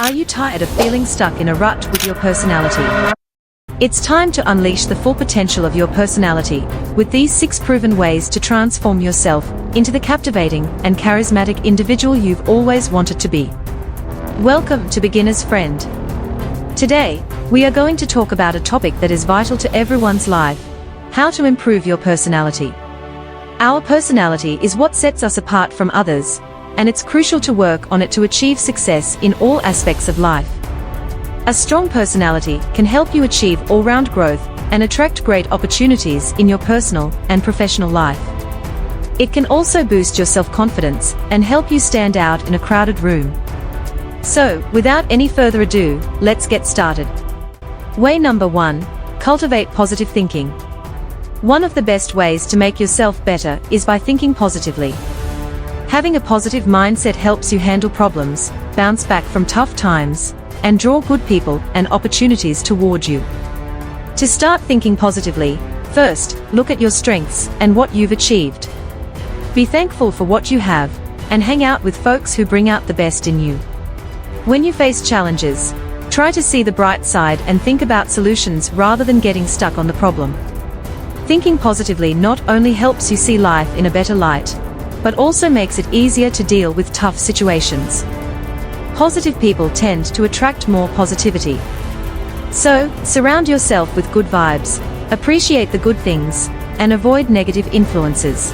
Are you tired of feeling stuck in a rut with your personality? It's time to unleash the full potential of your personality with these 6 proven ways to transform yourself into the captivating and charismatic individual you've always wanted to be. Welcome to Beginner's Friend. Today, we are going to talk about a topic that is vital to everyone's life: how to improve your personality. Our personality is what sets us apart from others, and it's crucial to work on it to achieve success in all aspects of life. A strong personality can help you achieve all-round growth and attract great opportunities in your personal and professional life. It can also boost your self-confidence and help you stand out in a crowded room. So, without any further ado, let's get started. Way number 1: cultivate positive thinking. One of the best ways to make yourself better is by thinking positively. Having a positive mindset helps you handle problems, bounce back from tough times, and draw good people and opportunities toward you. To start thinking positively, first, look at your strengths and what you've achieved. Be thankful for what you have, and hang out with folks who bring out the best in you. When you face challenges, try to see the bright side and think about solutions rather than getting stuck on the problem. Thinking positively not only helps you see life in a better light, but also makes it easier to deal with tough situations. Positive people tend to attract more positivity. So, surround yourself with good vibes, appreciate the good things, and avoid negative influences.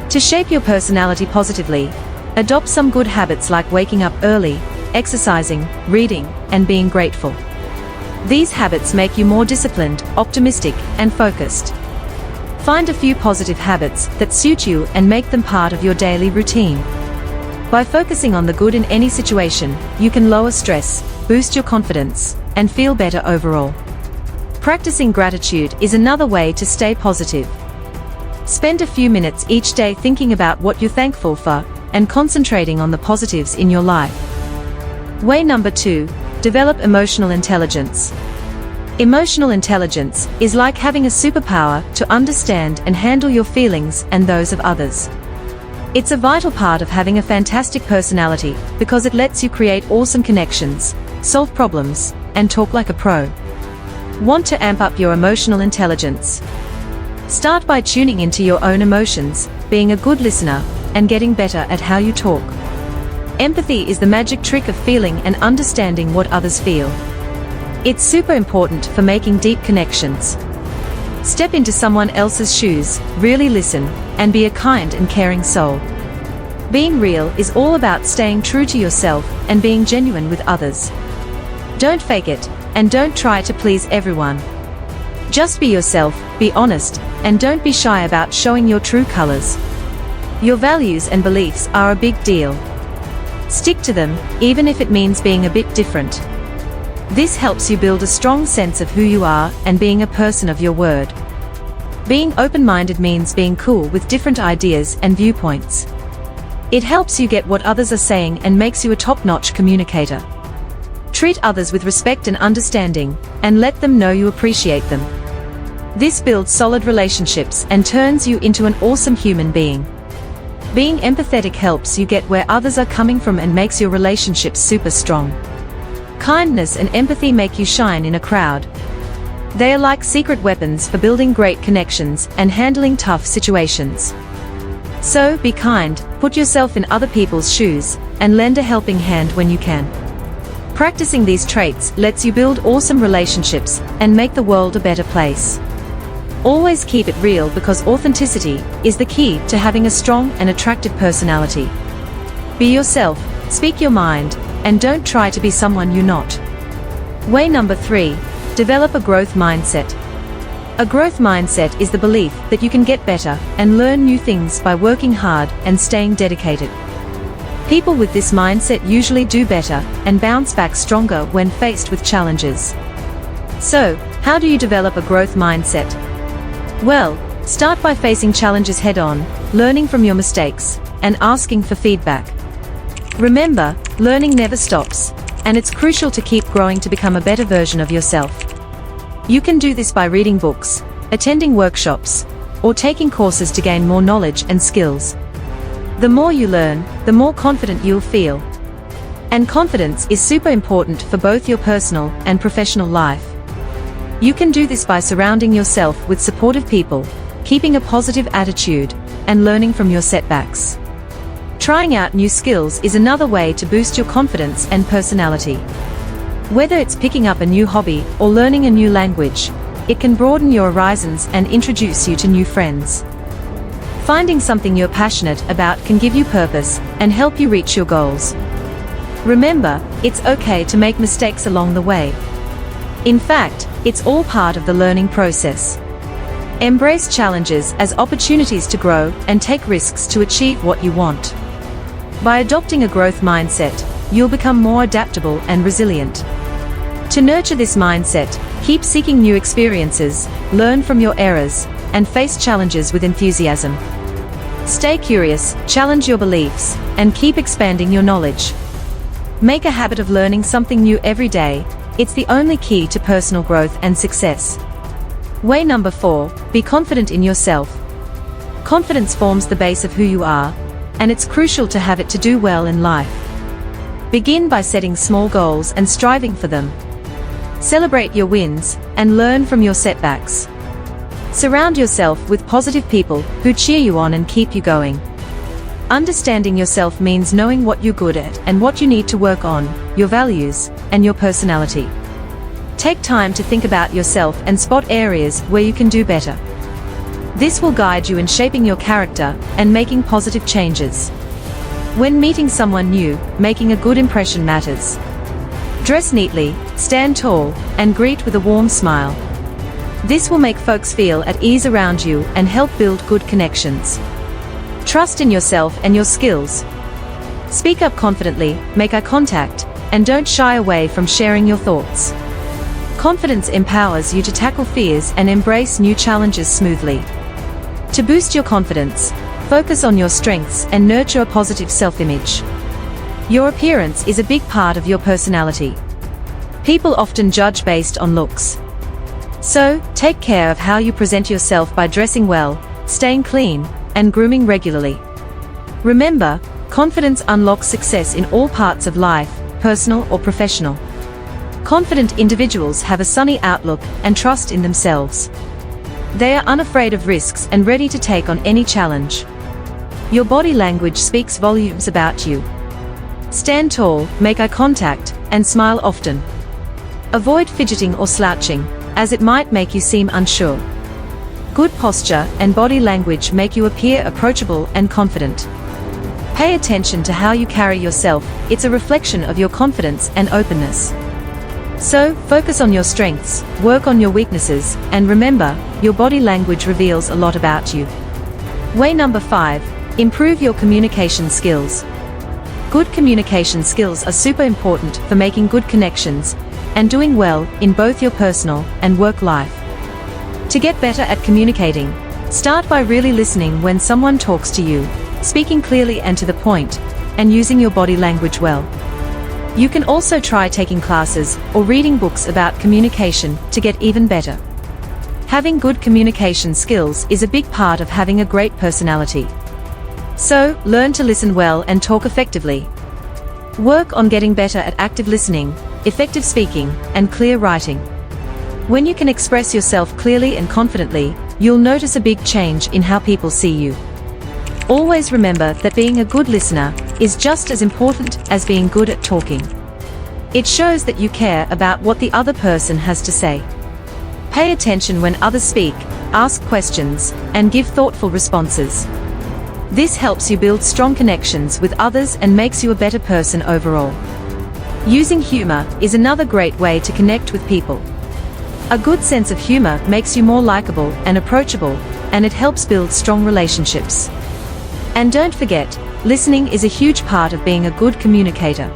To shape your personality positively, adopt some good habits like waking up early, exercising, reading, and being grateful. These habits make you more disciplined, optimistic, and focused. Find a few positive habits that suit you and make them part of your daily routine. By focusing on the good in any situation, you can lower stress, boost your confidence, and feel better overall. Practicing gratitude is another way to stay positive. Spend a few minutes each day thinking about what you're thankful for and concentrating on the positives in your life. Way number 2: develop emotional intelligence. Emotional intelligence is like having a superpower to understand and handle your feelings and those of others. It's a vital part of having a fantastic personality because it lets you create awesome connections, solve problems, and talk like a pro. Want to amp up your emotional intelligence? Start by tuning into your own emotions, being a good listener, and getting better at how you talk. Empathy is the magic trick of feeling and understanding what others feel. It's super important for making deep connections. Step into someone else's shoes, really listen, and be a kind and caring soul. Being real is all about staying true to yourself and being genuine with others. Don't fake it, and don't try to please everyone. Just be yourself, be honest, and don't be shy about showing your true colors. Your values and beliefs are a big deal. Stick to them, even if it means being a bit different. This helps you build a strong sense of who you are and being a person of your word. Being open-minded means being cool with different ideas and viewpoints. It helps you get what others are saying and makes you a top-notch communicator. Treat others with respect and understanding, and let them know you appreciate them. This builds solid relationships and turns you into an awesome human being. Being empathetic helps you get where others are coming from and makes your relationships super strong. Kindness and empathy make you shine in a crowd. They are like secret weapons for building great connections and handling tough situations. So, be kind, put yourself in other people's shoes, and lend a helping hand when you can. Practicing these traits lets you build awesome relationships and make the world a better place. Always keep it real because authenticity is the key to having a strong and attractive personality. Be yourself, speak your mind, and don't try to be someone you're not. Way number 3: develop a growth mindset. A growth mindset is the belief that you can get better and learn new things by working hard and staying dedicated. People with this mindset usually do better and bounce back stronger when faced with challenges. So, how do you develop a growth mindset? Well, start by facing challenges head-on, learning from your mistakes, and asking for feedback. Remember, learning never stops, and it's crucial to keep growing to become a better version of yourself. You can do this by reading books, attending workshops, or taking courses to gain more knowledge and skills. The more you learn, the more confident you'll feel. And confidence is super important for both your personal and professional life. You can do this by surrounding yourself with supportive people, keeping a positive attitude, and learning from your setbacks. Trying out new skills is another way to boost your confidence and personality. Whether it's picking up a new hobby or learning a new language, it can broaden your horizons and introduce you to new friends. Finding something you're passionate about can give you purpose and help you reach your goals. Remember, it's okay to make mistakes along the way. In fact, it's all part of the learning process. Embrace challenges as opportunities to grow and take risks to achieve what you want. By adopting a growth mindset, you'll become more adaptable and resilient. To nurture this mindset, keep seeking new experiences, learn from your errors, and face challenges with enthusiasm. Stay curious, challenge your beliefs, and keep expanding your knowledge. Make a habit of learning something new every day. It's the only key to personal growth and success. Way number 4, be confident in yourself. Confidence forms the base of who you are, and it's crucial to have it to do well in life. Begin by setting small goals and striving for them. Celebrate your wins and learn from your setbacks. Surround yourself with positive people who cheer you on and keep you going. Understanding yourself means knowing what you're good at and what you need to work on, your values, and your personality. Take time to think about yourself and spot areas where you can do better. This will guide you in shaping your character and making positive changes. When meeting someone new, making a good impression matters. Dress neatly, stand tall, and greet with a warm smile. This will make folks feel at ease around you and help build good connections. Trust in yourself and your skills. Speak up confidently, make eye contact, and don't shy away from sharing your thoughts. Confidence empowers you to tackle fears and embrace new challenges smoothly. To boost your confidence, focus on your strengths and nurture a positive self-image. Your appearance is a big part of your personality. People often judge based on looks. So, take care of how you present yourself by dressing well, staying clean, and grooming regularly. Remember, confidence unlocks success in all parts of life, personal or professional. Confident individuals have a sunny outlook and trust in themselves. They are unafraid of risks and ready to take on any challenge. Your body language speaks volumes about you. Stand tall, make eye contact, and smile often. Avoid fidgeting or slouching, as it might make you seem unsure. Good posture and body language make you appear approachable and confident. Pay attention to how you carry yourself, it's a reflection of your confidence and openness. So, focus on your strengths, work on your weaknesses, and remember, your body language reveals a lot about you. Way number 5, improve your communication skills. Good communication skills are super important for making good connections and doing well in both your personal and work life. To get better at communicating, start by really listening when someone talks to you, speaking clearly and to the point, and using your body language well. You can also try taking classes or reading books about communication to get even better. Having good communication skills is a big part of having a great personality. So, learn to listen well and talk effectively. Work on getting better at active listening, effective speaking, and clear writing. When you can express yourself clearly and confidently, you'll notice a big change in how people see you. Always remember that being a good listener is just as important as being good at talking. It shows that you care about what the other person has to say. Pay attention when others speak, ask questions, and give thoughtful responses. This helps you build strong connections with others and makes you a better person overall. Using humor is another great way to connect with people. A good sense of humor makes you more likable and approachable, and it helps build strong relationships. And don't forget, listening is a huge part of being a good communicator.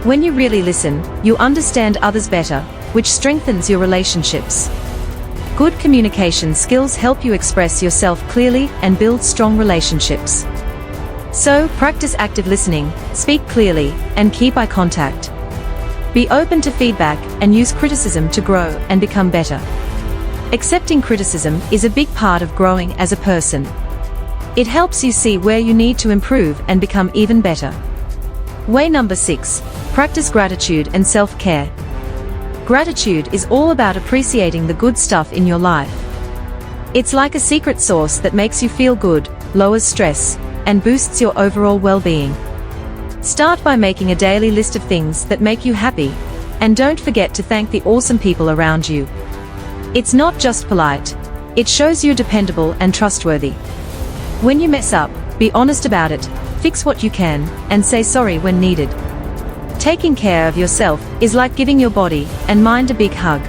When you really listen, you understand others better, which strengthens your relationships. Good communication skills help you express yourself clearly and build strong relationships. So, practice active listening, speak clearly, and keep eye contact. Be open to feedback and use criticism to grow and become better. Accepting criticism is a big part of growing as a person. It helps you see where you need to improve and become even better. Way number 6. Practice gratitude and self-care. Gratitude is all about appreciating the good stuff in your life. It's like a secret sauce that makes you feel good, lowers stress, and boosts your overall well-being. Start by making a daily list of things that make you happy, and don't forget to thank the awesome people around you. It's not just polite, it shows you're dependable and trustworthy. When you mess up, be honest about it, fix what you can, and say sorry when needed. Taking care of yourself is like giving your body and mind a big hug.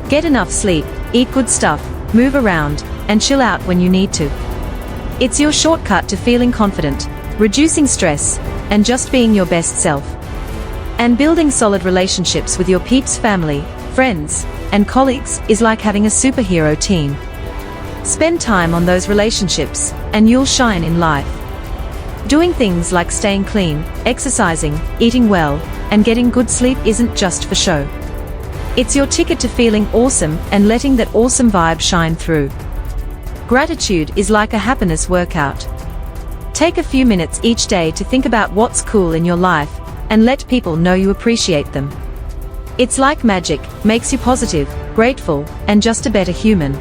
Get enough sleep, eat good stuff, move around, and chill out when you need to. It's your shortcut to feeling confident, reducing stress, and just being your best self. And building solid relationships with your peeps, family, friends, and colleagues is like having a superhero team. Spend time on those relationships, and you'll shine in life. Doing things like staying clean, exercising, eating well, and getting good sleep isn't just for show. It's your ticket to feeling awesome and letting that awesome vibe shine through. Gratitude is like a happiness workout. Take a few minutes each day to think about what's cool in your life, and let people know you appreciate them. It's like magic, makes you positive, grateful, and just a better human.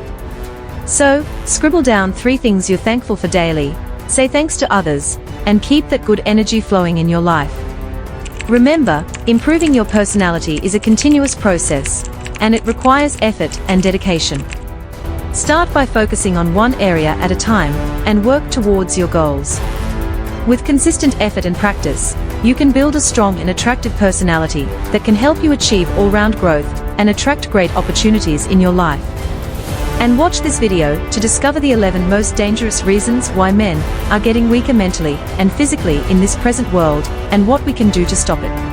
So, scribble down 3 things you're thankful for daily, say thanks to others, and keep that good energy flowing in your life. Remember, improving your personality is a continuous process, and it requires effort and dedication. Start by focusing on one area at a time, and work towards your goals. With consistent effort and practice, you can build a strong and attractive personality that can help you achieve all-round growth and attract great opportunities in your life. And watch this video to discover the 11 most dangerous reasons why men are getting weaker mentally and physically in this present world, and what we can do to stop it.